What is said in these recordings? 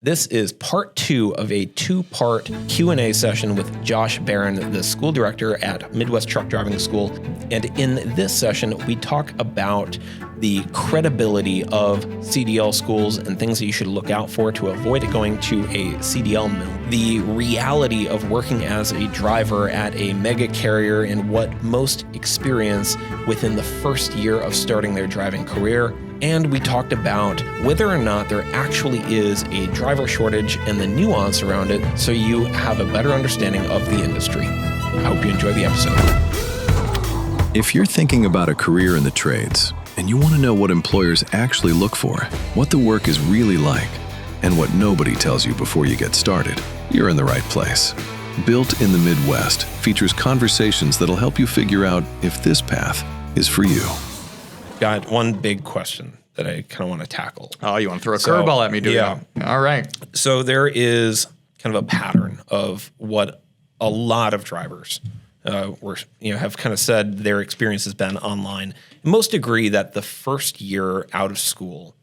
This is part 2 of a 2-part Q&A session with Josh Barron, the school director at Midwest Truck Driving School. And in this session, we talk about the credibility of CDL schools and things that you should look out for to avoid going to a CDL mill, the reality of working as a driver at a mega carrier and what most experience within the first year of starting their driving career. And we talked about whether or not there actually is a driver shortage and the nuance around it so you have a better understanding of the industry. I hope you enjoy the episode. If you're thinking about a career in the trades and you want to know what employers actually look for, what the work is really like, and what nobody tells you before you get started, you're in the right place. Built in the Midwest features conversations that'll help you figure out if this path is for you. Got one big question that I kind of want to tackle. Oh, you want to throw a curveball at me, do you? Yeah. All right. So there is kind of a pattern of what a lot of drivers have kind of said their experience has been online. Most agree that the first year out of school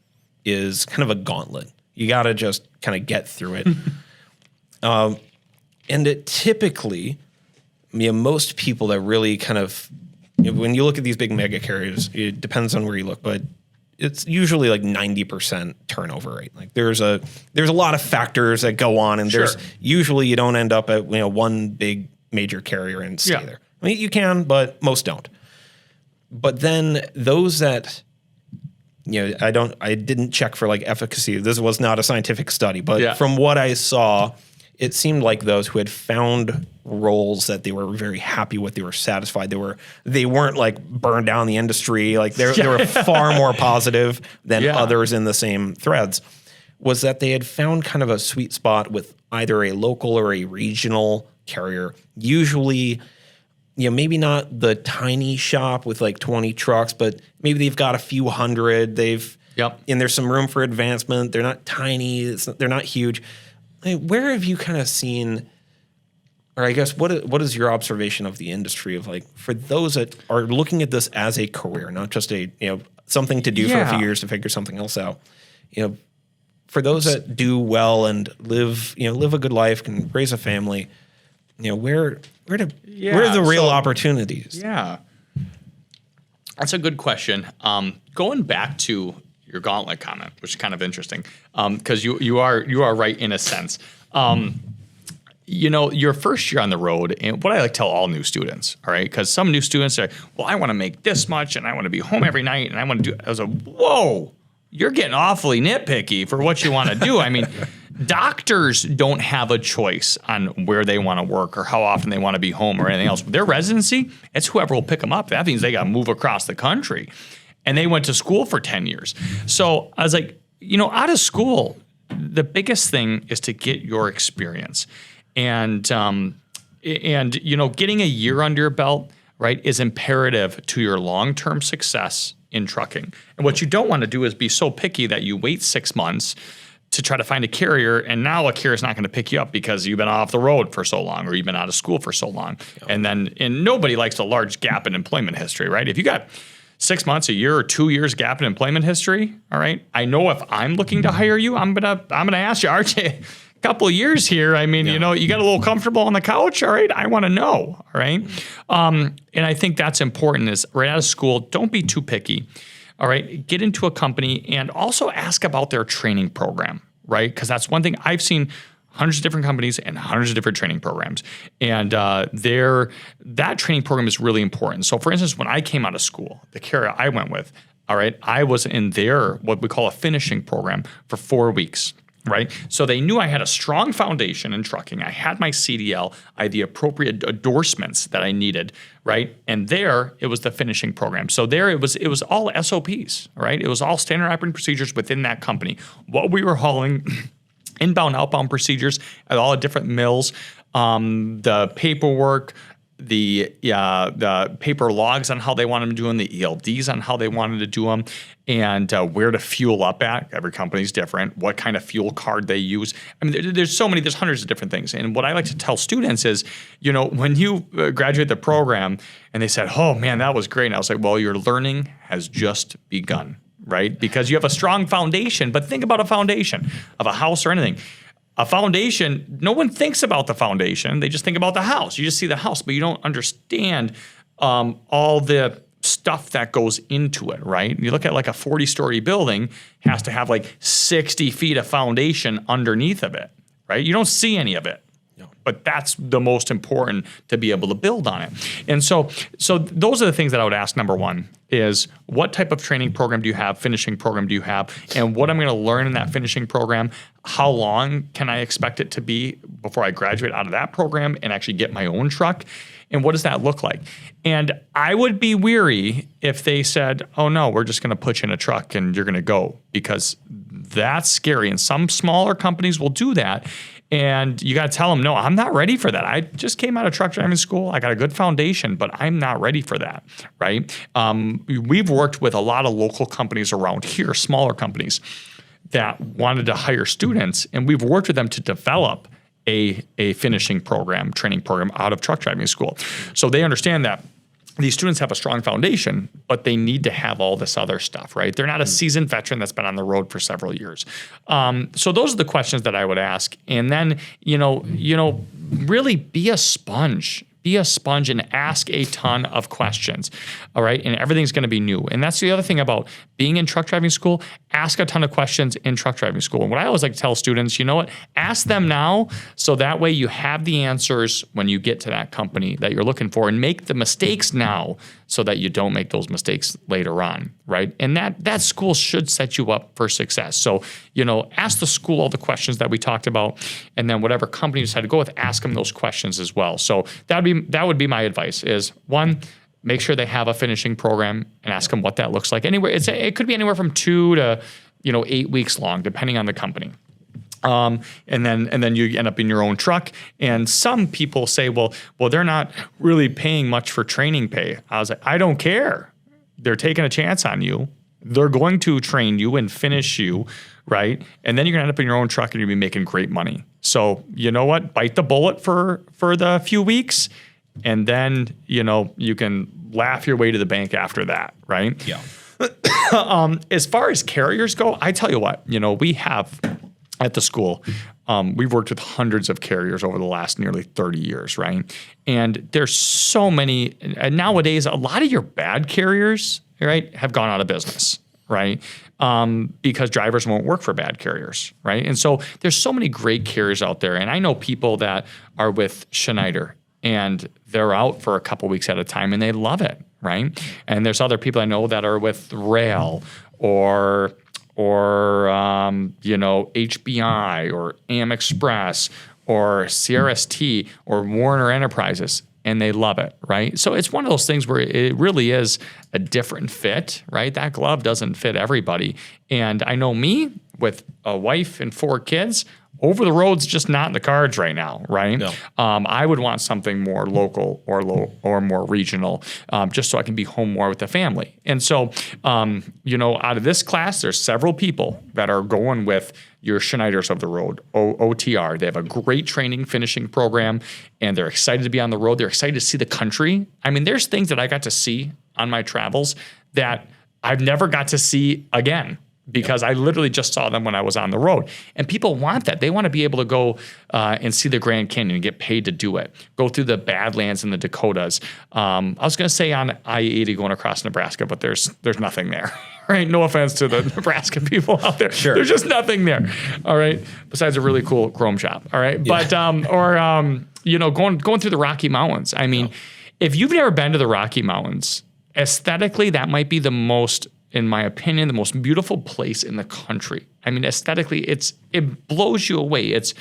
is kind of a gauntlet. You got to just kind of get through it. And it typically, most people that really kind of, when you look at these big mega carriers, it depends on where you look, but it's usually like 90% turnover rate. Like there's a lot of factors that go on, and there's usually you don't end up at one big major carrier and stay there. I mean, you can, but most don't. But then those that I didn't check for like efficacy. This was not a scientific study, but from what I saw, it seemed like those who had found roles that they were very happy with, they were satisfied, they weren't like burned down the industry, like they were far more positive than others in the same threads, was that they had found kind of a sweet spot with either a local or a regional carrier. Usually, maybe not the tiny shop with like 20 trucks, but maybe they've got a few hundred. And there's some room for advancement. They're not tiny. They're not huge. Where have you kind of seen, or I guess what is your observation of the industry of like for those that are looking at this as a career, not just a something to do for a few years to figure something else out. For those that do well and live a good life, can raise a family, where are the real opportunities? Yeah, that's a good question. Going back to your gauntlet comment, which is kind of interesting, because you are right in a sense. Your first year on the road, and what I like to tell all new students, all right, because some new students are, well, I want to make this much, and I want to be home every night, and I want to do. I was like, whoa, you're getting awfully nitpicky for what you want to do. I mean, doctors don't have a choice on where they want to work or how often they want to be home or anything else. Their residency, it's whoever will pick them up. That means they got to move across the country. And they went to school for 10 years. So I was like, out of school, the biggest thing is to get your experience. And getting a year under your belt, right, is imperative to your long-term success in trucking. And what you don't want to do is be so picky that you wait 6 months to try to find a carrier, and now a carrier is not going to pick you up because you've been off the road for so long or you've been out of school for so long. And nobody likes a large gap in employment history, right? If you got 6 months, a year, or 2 years gap in employment history, all right, I know if I'm looking to hire you, I'm gonna ask you, aren't you, a couple of years here, I mean, you got a little comfortable on the couch, all right, I want to know, all right? And I think that's important is right out of school, don't be too picky, all right? Get into a company and also ask about their training program, right? Because that's one thing I've seen. Hundreds of different companies and hundreds of different training programs. And that training program is really important. So for instance, when I came out of school, the carrier I went with, all right, I was in their, what we call a finishing program for 4 weeks, right? So they knew I had a strong foundation in trucking. I had my CDL. I had the appropriate endorsements that I needed, right? And there, it was the finishing program. So there, it was all SOPs, right? It was all standard operating procedures within that company. What we were hauling, inbound, outbound procedures at all the different mills, the paperwork, the paper logs on how they wanted to do them, the ELDs on how they wanted to do them, and where to fuel up at. Every company's different. What kind of fuel card they use. I mean, there's hundreds of different things. And what I like to tell students is, when you graduate the program and they said, oh man, that was great. And I was like, well, your learning has just begun. right? Because you have a strong foundation. But think about a foundation of a house or anything. A foundation, no one thinks about the foundation. They just think about the house. You just see the house, but you don't understand all the stuff that goes into it, right? You look at like a 40-story building, has to have like 60 feet of foundation underneath of it, right? You don't see any of it. But that's the most important to be able to build on it. And so those are the things that I would ask. Number one is, what type of training program do you have, finishing program do you have, and what I'm going to learn in that finishing program, how long can I expect it to be before I graduate out of that program and actually get my own truck, and what does that look like? And I would be weary if they said, oh no, we're just going to put you in a truck and you're going to go, because that's scary. And some smaller companies will do that. And you got to tell them, no, I'm not ready for that. I just came out of truck driving school. I got a good foundation, but I'm not ready for that, right? We've worked with a lot of local companies around here, smaller companies, that wanted to hire students, and we've worked with them to develop a finishing program, training program out of truck driving school. So they understand that these students have a strong foundation, but they need to have all this other stuff, right? They're not a seasoned veteran that's been on the road for several years. So those are the questions that I would ask. And then, really be a sponge. Be a sponge and ask a ton of questions, all right? And everything's going to be new. And that's the other thing about being in truck driving school. Ask a ton of questions in truck driving school. And what I always like to tell students, you know what? Ask them now, so that way you have the answers when you get to that company that you're looking for, and make the mistakes now so that you don't make those mistakes later on, right? And that school should set you up for success. So, ask the school all the questions that we talked about, and then whatever company you decide to go with, ask them those questions as well. So that would be my advice is, one, make sure they have a finishing program and ask them what that looks like. Anywhere, it could be anywhere from 2 to 8 weeks long, depending on the company. And then you end up in your own truck. And some people say, well, they're not really paying much for training pay. I was like, I don't care. They're taking a chance on you. They're going to train you and finish you, right? And then you're gonna end up in your own truck and you're gonna be making great money. So you know what? Bite the bullet for the few weeks, and then you can laugh your way to the bank after that, right? Yeah. As far as carriers go, I tell you what, we have at the school, we've worked with hundreds of carriers over the last nearly 30 years, right? And there's so many, and nowadays, a lot of your bad carriers, right, have gone out of business, right? Because drivers won't work for bad carriers, right? And so there's so many great carriers out there. And I know people that are with Schneider, and they're out for a couple weeks at a time and they love it, right? And there's other people I know that are with Rail or HBI or AM Express or CRST or Warner Enterprises, and they love it, right? So it's one of those things where it really is a different fit, right? That glove doesn't fit everybody. And I know me, with a wife and 4 kids, over the road's just not in the cards right now, right? No. I would want something more local or more regional, just so I can be home more with the family. And so, out of this class, there's several people that are going with your Schneiders of the road, OTR. They have a great training finishing program, and they're excited to be on the road. They're excited to see the country. I mean, there's things that I got to see on my travels that I've never got to see again, because I literally just saw them when I was on the road. And people want that. They want to be able to go and see the Grand Canyon and get paid to do it. Go through the Badlands and the Dakotas. I was going to say on I-80 going across Nebraska, but there's nothing there. Right? No offense to the Nebraska people out there. Sure. There's just nothing there. All right. Besides a really cool chrome shop. All right. Yeah. But going through the Rocky Mountains. I mean, if you've never been to the Rocky Mountains, aesthetically, that might be the most, in my opinion, the most beautiful place in the country. I mean, aesthetically, it blows you away. It's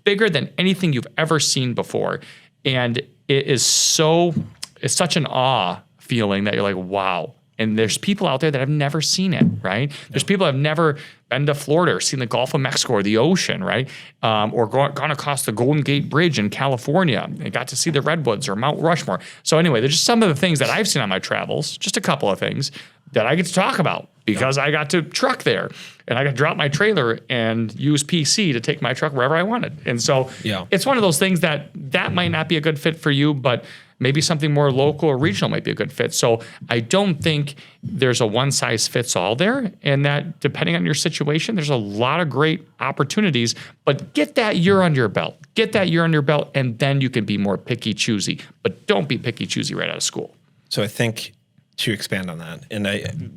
bigger than anything you've ever seen before. And it's such an awe feeling that you're like, wow. And there's people out there that have never seen it, right? There's people that have never been to Florida or seen the Gulf of Mexico or the ocean, right? Or gone across the Golden Gate Bridge in California and got to see the Redwoods or Mount Rushmore. So anyway, there's just some of the things that I've seen on my travels, just a couple of things that I get to talk about because I got to truck there and I got to drop my trailer and use PC to take my truck wherever I wanted. And so it's one of those things that might not be a good fit for you, but maybe something more local or regional might be a good fit. So I don't think there's a one size fits all there, and that depending on your situation, there's a lot of great opportunities, but get that year under your belt. Get that year under your belt, and then you can be more picky choosy, but don't be picky choosy right out of school. So I think to expand on that, and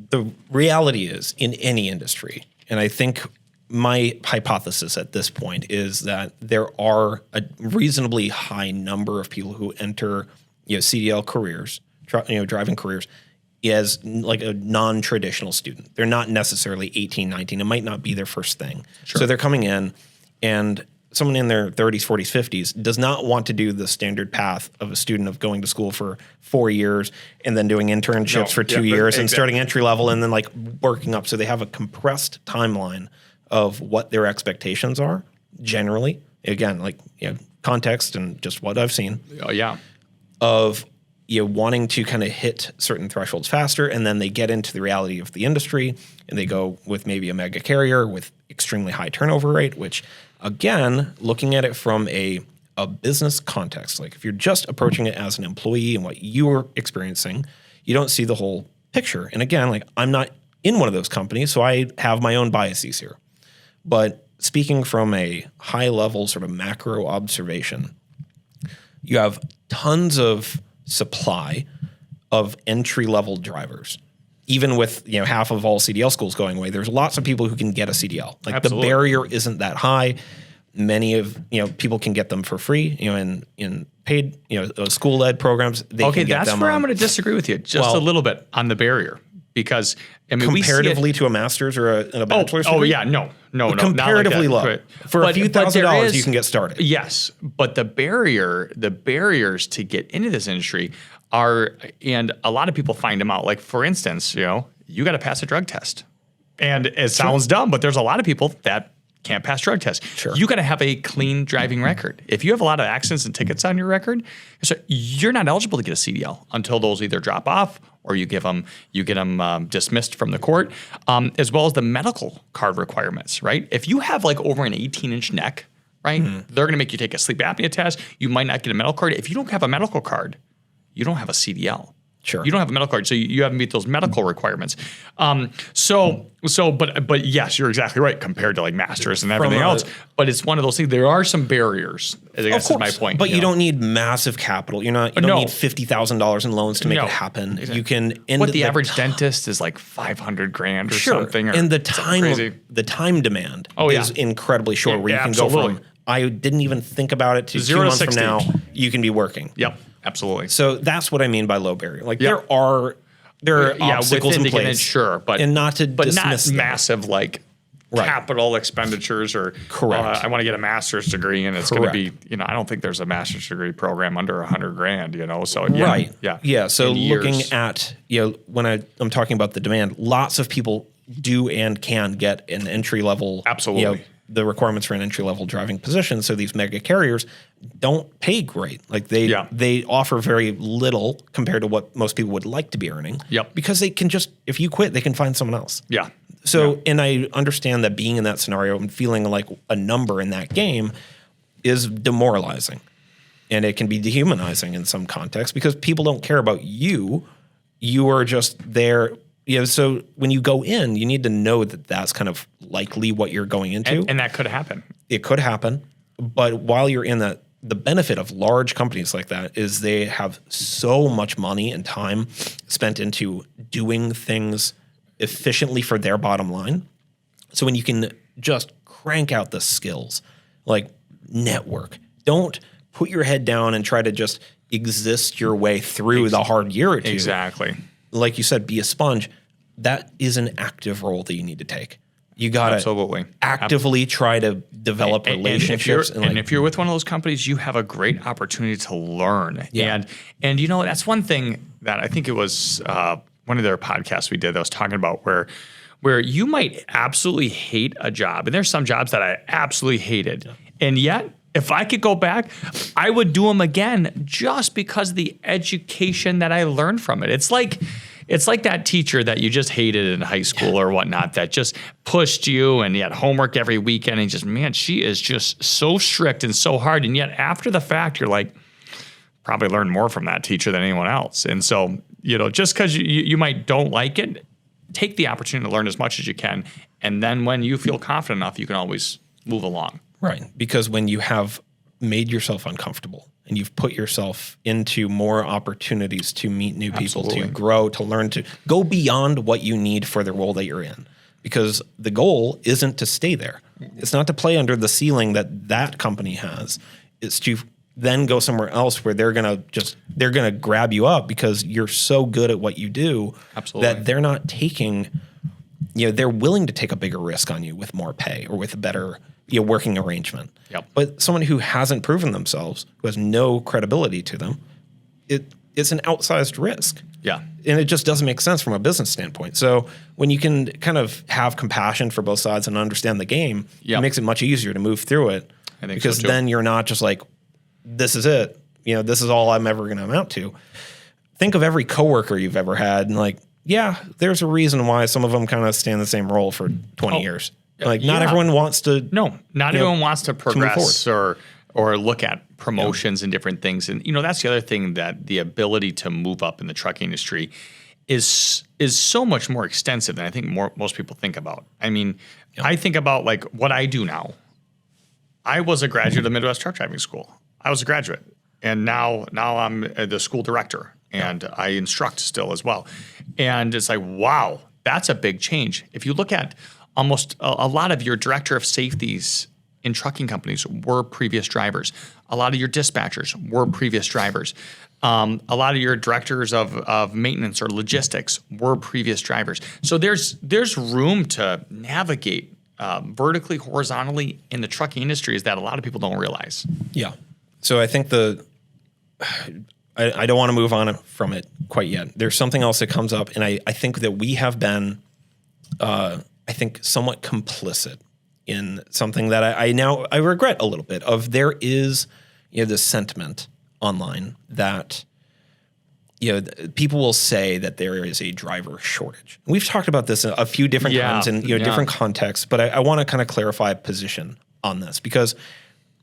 the reality is in any industry, and I think my hypothesis at this point is that there are a reasonably high number of people who enter, CDL careers, driving careers, as like a non-traditional student. They're not necessarily 18, 19. It might not be their first thing. Sure. So they're coming in, and someone in their 30s, 40s, 50s does not want to do the standard path of a student of going to school for 4 years and then doing internships for 2 years and starting entry level and then like working up. So they have a compressed timeline of what their expectations are generally. Again, like context and just what I've seen. Oh yeah. Of wanting to kind of hit certain thresholds faster, and then they get into the reality of the industry and they go with maybe a mega carrier with extremely high turnover rate, which again, looking at it from a business context, like if you're just approaching it as an employee and what you're experiencing, you don't see the whole picture. And again, like I'm not in one of those companies, so I have my own biases here. But speaking from a high level sort of macro observation, you have tons of supply of entry level drivers. Even with half of all CDL schools going away, there's lots of people who can get a CDL. Like Absolutely. The barrier isn't that high. Many of people can get them for free. In paid those school led programs. They can get that's them where on. I'm going to disagree with you just a little bit on the barrier. Because I mean, comparatively to a master's or a bachelor's degree? Oh yeah, no, comparatively not like low. that. For a few $1,000s, you can get started. Yes, but the barriers to get into this industry are, and a lot of people find them out. Like for instance, you got to pass a drug test, and it sounds dumb, but there's a lot of people that can't pass drug tests. Sure. You got to have a clean driving record. If you have a lot of accidents and tickets on your record, so you're not eligible to get a CDL until those either drop off or you get them dismissed from the court, as well as the medical card requirements, right? If you have like over an 18-inch neck, right, they're going to make you take a sleep apnea test. You might not get a medical card. If you don't have a medical card, you don't have a CDL. Sure. You don't have a medical card, so you haven't meet those medical requirements. But yes, you're exactly right compared to like masters and everything else. But it's one of those things. There are some barriers. I guess is my point. But you don't need massive capital. You don't need $50,000 in loans to make it happen. Exactly. You can. What the average dentist is like $500,000 or something. And the time demand is incredibly short. Where you can go from I didn't even think about it to 2 months from now you can be working. Yep. Absolutely. So that's what I mean by low barrier. Like there are obstacles in place, sure, but not dismiss massive like capital expenditures or correct. I want to get a master's degree and it's going to be I don't think there's a master's degree program under $100,000. So So looking at when I'm talking about the demand, lots of people do and can get an entry level. Absolutely. The requirements for an entry-level driving position. So these mega carriers don't pay great. Like they offer very little compared to what most people would like to be earning. Yep. Because they can just, if you quit, they can find someone else. Yeah. So, and I understand that being in that scenario and feeling like a number in that game is demoralizing. And it can be dehumanizing in some context because people don't care about you. You are just there. So when you go in, you need to know that that's kind of likely what you're going into. And that could happen. It could happen. But while you're in that, the benefit of large companies like that is they have so much money and time spent into doing things efficiently for their bottom line. So when you can just crank out the skills, like network, don't put your head down and try to just exist your way through the hard year or two. Exactly. Like you said, be a sponge. That is an active role that you need to take. You got to actively try to develop relationships. And if you're with one of those companies, you have a great opportunity to learn. Yeah. And that's one thing that I think it was one of their podcasts we did that was talking about where you might absolutely hate a job. And there's some jobs that I absolutely hated. Yeah. And yet, if I could go back, I would do them again just because of the education that I learned from it. It's like that teacher that you just hated in high school or whatnot that just pushed you and you had homework every weekend and just, man, she is just so strict and so hard. And yet after the fact, you're like, probably learned more from that teacher than anyone else. And so, just because you might don't like it, take the opportunity to learn as much as you can. And then when you feel confident enough, you can always move along. Right. Because when you have made yourself uncomfortable and you've put yourself into more opportunities to meet new people, to grow, to learn, to go beyond what you need for the role that you're in. Because the goal isn't to stay there. It's not to play under the ceiling that company has. It's to then go somewhere else where they're gonna grab you up because you're so good at what you do. Absolutely. That they're not taking, they're willing to take a bigger risk on you with more pay or with a better working arrangement. Yep. But someone who hasn't proven themselves, who has no credibility to them, it's an outsized risk. Yeah. And it just doesn't make sense from a business standpoint. So when you can kind of have compassion for both sides and understand the game, it makes it much easier to move through it. I think because so too. then you're not just like, this is it. This is all I'm ever going to amount to. Think of every coworker you've ever had and like, yeah, there's a reason why some of them kind of stay in the same role for 20 years. Like not everyone wants to. No, not everyone wants to progress or look at promotions and different things. And that's the other thing, that the ability to move up in the trucking industry is so much more extensive than I think most people think about. I mean, I think about like what I do now. I was a graduate of Midwest Truck Driving School. I was a graduate, and now I'm the school director, and I instruct still as well. And it's like, wow, that's a big change. If you look at almost a lot of your director of safeties in trucking companies were previous drivers. A lot of your dispatchers were previous drivers. A lot of your directors of maintenance or logistics were previous drivers. So there's room to navigate vertically, horizontally in the trucking industry, is that a lot of people don't realize. Yeah. So I think I don't want to move on from it quite yet. There's something else that comes up, and I think that we have been, somewhat complicit in something that I regret a little bit of. There is, this sentiment online that, people will say that there is a driver shortage. We've talked about this a few different times in different contexts, but I want to kind of clarify a position on this because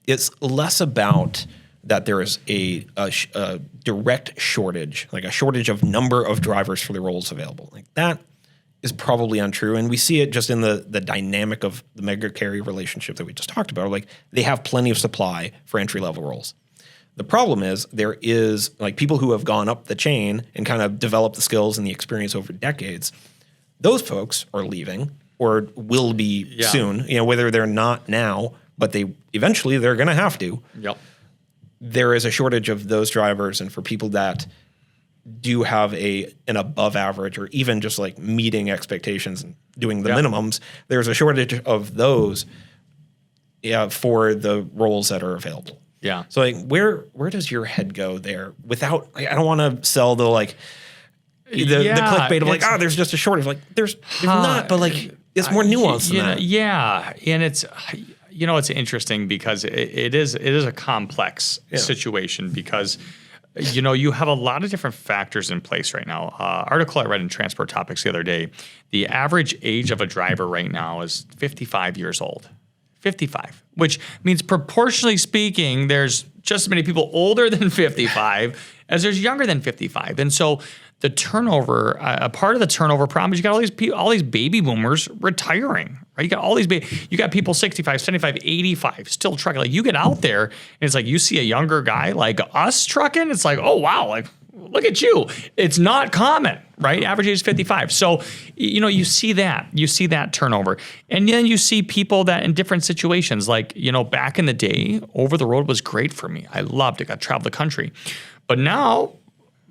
it's less about that there is a direct shortage, like a shortage of number of drivers for the roles available. Like that is probably untrue. And we see it just in the dynamic of the mega carrier relationship that we just talked about. Like they have plenty of supply for entry-level roles. The problem is there is like people who have gone up the chain and kind of developed the skills and the experience over decades. Those folks are leaving or will be soon, whether they're not now, but they're going to have to. Yep. There is a shortage of those drivers, and for people that do have an above average or even just like meeting expectations and doing the minimums, there's a shortage of those for the roles that are available. Yeah. So like where does your head go there without, I don't want to sell the like the clickbait of like, there's just a shortage. Like there's not, but like it's more nuanced than that. Yeah. And it's, it's interesting because it is a complex situation because, you have a lot of different factors in place right now. Article I read in Transport Topics the other day, the average age of a driver right now is 55 years old. 55, which means proportionally speaking, there's just as many people older than 55 as there's younger than 55. And so the turnover, a part of the turnover problem is you got all these baby boomers retiring, right? You got all these you got people 65, 75, 85 still trucking. Like you get out there and it's like you see a younger guy like us trucking, it's like, oh wow, like look at you. It's not common, right? Average age is 55. So, you see that turnover. And then you see people that in different situations, like, back in the day, over the road was great for me. I loved it. I traveled the country. But now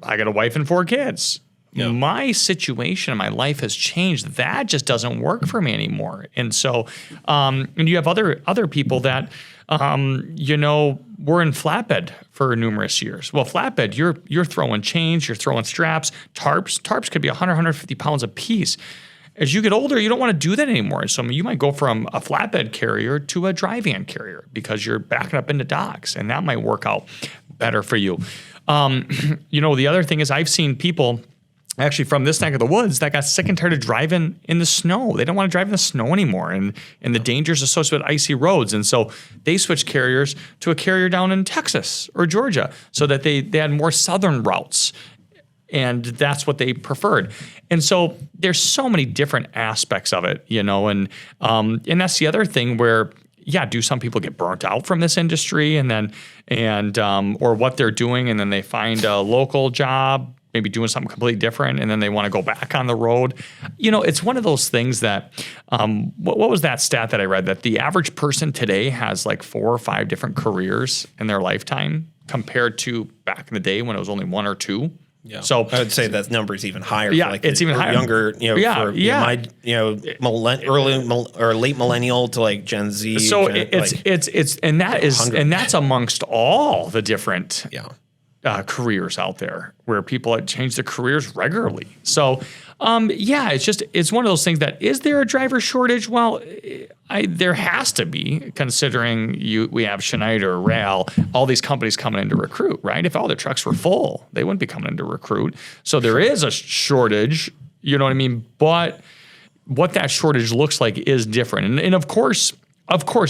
I got a wife and 4 kids. Yeah. My situation in my life has changed. That just doesn't work for me anymore. And so, and you have other people that, were in flatbed for numerous years. Well, flatbed, you're throwing chains, you're throwing straps, tarps could be 100, 150 pounds a piece. As you get older, you don't want to do that anymore. So you might go from a flatbed carrier to a dry van carrier because you're backing up into docks, and that might work out better for you. The other thing is I've seen people actually from this neck of the woods that got sick and tired of driving in the snow. They don't want to drive in the snow anymore and the dangers associated with icy roads. And so they switched carriers to a carrier down in Texas or Georgia so that they had more southern routes. And that's what they preferred. And so there's so many different aspects of it, and that's the other thing where, yeah, do some people get burnt out from this industry or what they're doing, and then they find a local job, maybe doing something completely different, and then they want to go back on the road. It's one of those things that, what was that stat that I read? That the average person today has like 4 or 5 different careers in their lifetime compared to back in the day when it was only 1 or 2. Yeah. So I would say that number is even higher. Yeah, for like it's even higher. Younger, my or late millennial to like Gen Z. So that's amongst all the different careers out there where people change their careers regularly. So it's one of those things that, is there a driver shortage? Well, there has to be, considering we have Schneider, Rail, all these companies coming in to recruit, right? If all their trucks were full, they wouldn't be coming in to recruit. So there is a shortage, you know what I mean? But what that shortage looks like is different. And of course,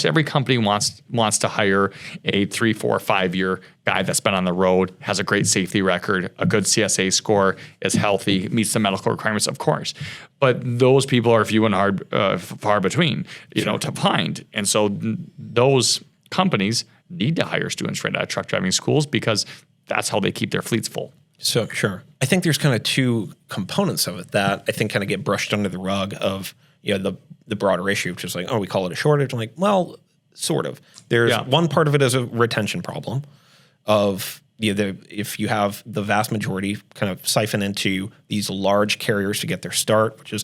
every company wants to hire a 3, 4, 5 year guy that's been on the road, has a great safety record, a good CSA score, is healthy, meets the medical requirements, of course. But those people are few and far between, to find. And so those companies need to hire students straight out of truck driving schools because that's how they keep their fleets full. So sure. I think there's kind of 2 components of it that I think kind of get brushed under the rug of the broader issue, which is like, we call it a shortage. I'm like, well, sort of. There's one part of it is a retention problem of if you have the vast majority kind of siphon into these large carriers to get their start, which is,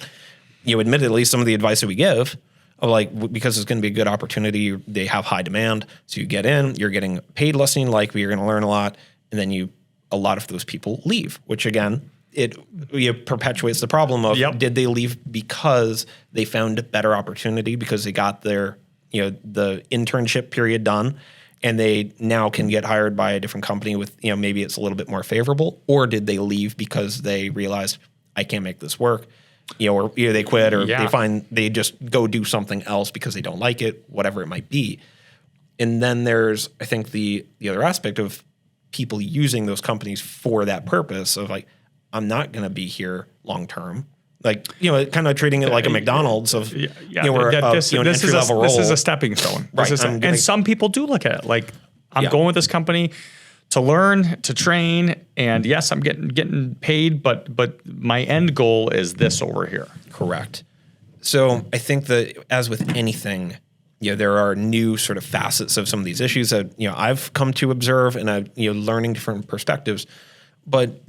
admittedly, some of the advice that we give, because it's going to be a good opportunity, they have high demand. So you get in, you're getting paid less than you like, but you're going to learn a lot. And then a lot of those people leave, which again, it perpetuates the problem of, did they leave because they found a better opportunity because they got their, the internship period done and they now can get hired by a different company with, maybe it's a little bit more favorable, or did they leave because they realized I can't make this work, or they quit or they just go do something else because they don't like it, whatever it might be. And then there's, I think the other aspect of people using those companies for that purpose of like, I'm not going to be here long term. Like, kind of treating it like a McDonald's of, this entry level role. This is a stepping stone. Right. And some people do look at it like, I'm going with this company to learn, to train, and yes, I'm getting paid, but my end goal is this over here. Correct. So I think that, as with anything, there are new sort of facets of some of these issues that I've come to observe, and I'm learning different perspectives. But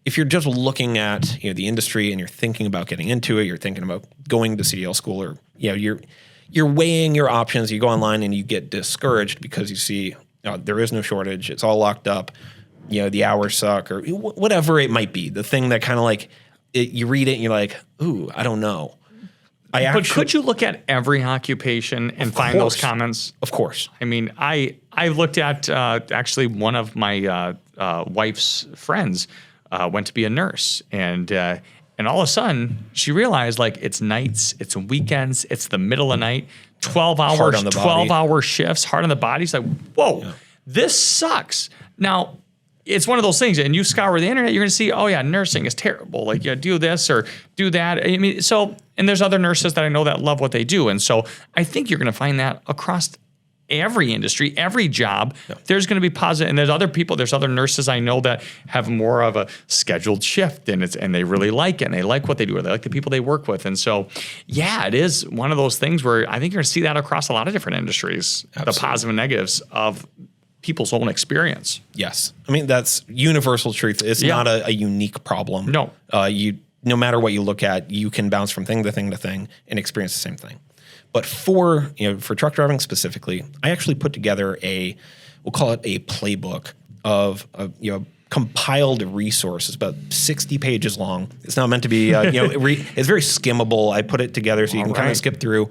if you're just looking at the industry and you're thinking about getting into it, you're thinking about going to CDL school, or you're weighing your options. You go online and you get discouraged because you see there is no shortage. It's all locked up. The hours suck, or whatever it might be. The thing that kind of like you read it and you're like, ooh, I don't know. But could you look at every occupation and find those comments? Of course. I mean, I looked at actually one of my wife's friends went to be a nurse, and all of a sudden she realized, like, it's nights, it's weekends, it's the middle of the night, 12 hours, 12-hour shifts, hard on the body. She's like, whoa, this sucks. Now, it's one of those things, and you scour the internet, you're going to see, oh yeah, nursing is terrible. Like, do this or do that. I mean, and there's other nurses that I know that love what they do. And so I think you're going to find that across every industry, every job, there's going to be positive. And there's other nurses I know that have more of a scheduled shift, and they really like it, and they like what they do, or they like the people they work with. And so, yeah, it is one of those things where I think you're going to see that across a lot of different industries, the positive and negatives of people's own experience. Yes. I mean, that's universal truth. It's not a unique problem. No. No matter what you look at, you can bounce from thing to thing to thing and experience the same thing. But for truck driving specifically, I actually put together we'll call it a playbook of compiled resources, about 60 pages long. It's not meant to be, it's very skimmable. I put it together so you can kind of skip through.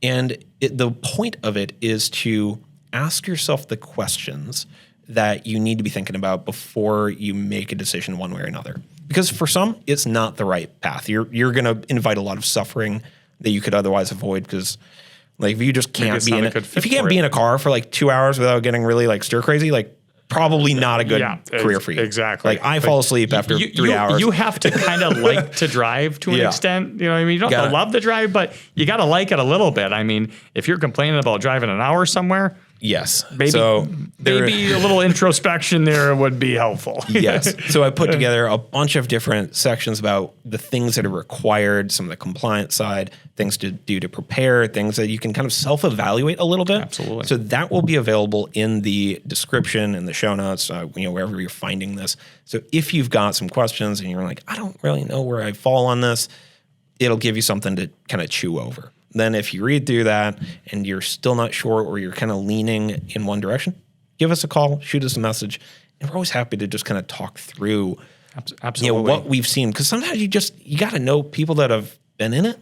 And the point of it is to ask yourself the questions that you need to be thinking about before you make a decision one way or another. because for some, it's not the right path. You're going to invite a lot of suffering that you could otherwise avoid because like if you just can't be in it, if you can't be in a car for like 2 hours without getting really like stir crazy, like probably not a good career for you. Exactly. Like I fall asleep after 3 hours. You have to kind of like to drive to an extent. You know what I mean? You don't have to love to drive, but you got to like it a little bit. I mean, if you're complaining about driving an hour somewhere, yes. Maybe a little introspection there would be helpful. Yes. So I put together a bunch of different sections about the things that are required, some of the compliance side, things to do to prepare, things that you can kind of self-evaluate a little bit. Absolutely. So that will be available in the description and the show notes, wherever you're finding this. So if you've got some questions and you're like, I don't really know where I fall on this, it'll give you something to kind of chew over. Then if you read through that and you're still not sure or you're kind of leaning in one direction, give us a call, shoot us a message. And we're always happy to just kind of talk through what we've seen. Because sometimes you got to know people that have been in it.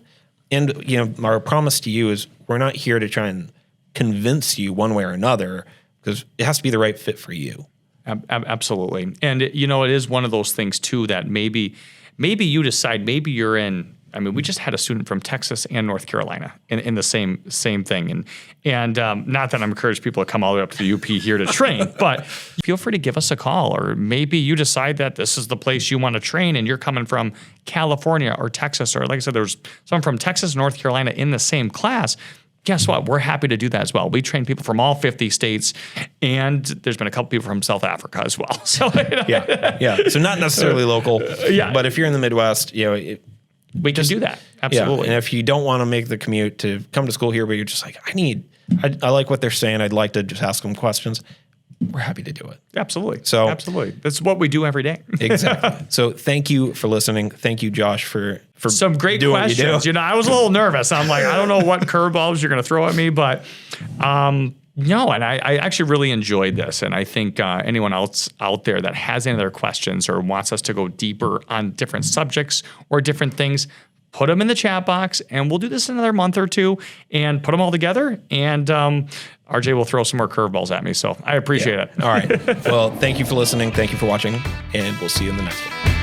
And, our promise to you is we're not here to try and convince you one way or another because it has to be the right fit for you. Absolutely. And, it is one of those things, too, that maybe you decide, maybe you're in. I mean, we just had a student from Texas and North Carolina in the same thing. And not that I'm encouraging people to come all the way up to the UP here to train, but feel free to give us a call. Or maybe you decide that this is the place you want to train and you're coming from California or Texas. Or like I said, there's someone from Texas, North Carolina in the same class. Guess what? We're happy to do that as well. We train people from all 50 states, and there's been a couple people from South Africa as well. So yeah. So not necessarily local. But if you're in the Midwest, we can do that. Absolutely. Yeah. And if you don't want to make the commute to come to school here, but you're just like, I like what they're saying. I'd like to just ask them questions. We're happy to do it. Absolutely. So absolutely. That's what we do every day. Exactly. So thank you for listening. Thank you, Josh, for some great questions. I was a little nervous. I'm like, I don't know what curveballs you're going to throw at me, but no, and I actually really enjoyed this. And I think anyone else out there that has any other questions or wants us to go deeper on different subjects or different things, put them in the chat box and we'll do this in another month or two and put them all together. And RJ will throw some more curveballs at me. So I appreciate it. All right. Well, thank you for listening. Thank you for watching. And we'll see you in the next one.